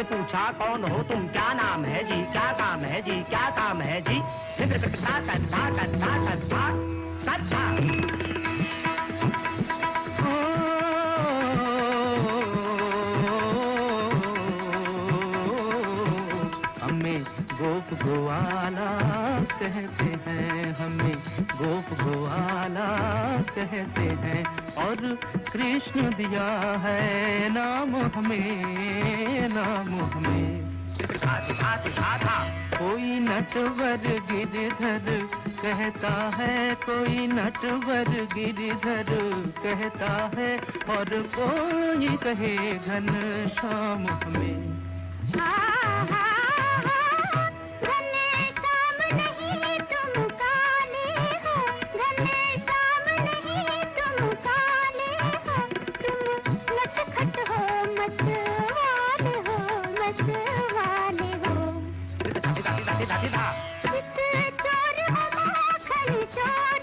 से पूछा कौन हो तुम, क्या नाम है जी, क्या काम है जी, क्या काम है जी। हमें गोप ग्वाला कहते हैं, हमें गोप ग्वाला कहते हैं, और कृष्ण दिया है नाम हमें, नाम हमें। कोई नटवर गिरधर कहता है, कोई नटवर गिरधर कहता है, और कोई कहे घनश्याम हमें। चोर हो माखन चोर